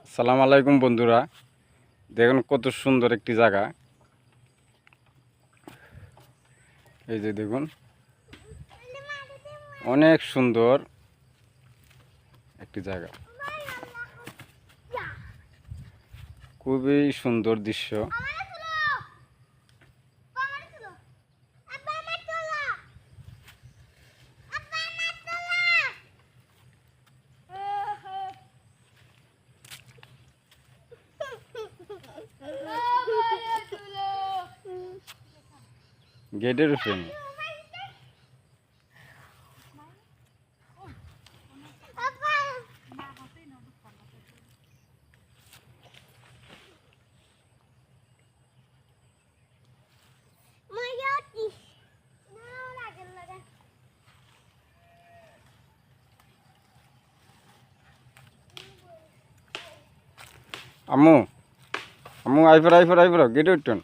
আসসালামু আলাইকুম বন্ধুরা, দেখুন কত সুন্দর একটি জায়গা। এই যে দেখুন, অনেক সুন্দর একটি জায়গা, খুবই সুন্দর দৃশ্য। গেটের উপরে আম্মু আম্মু আইফর গেটে উঠুন।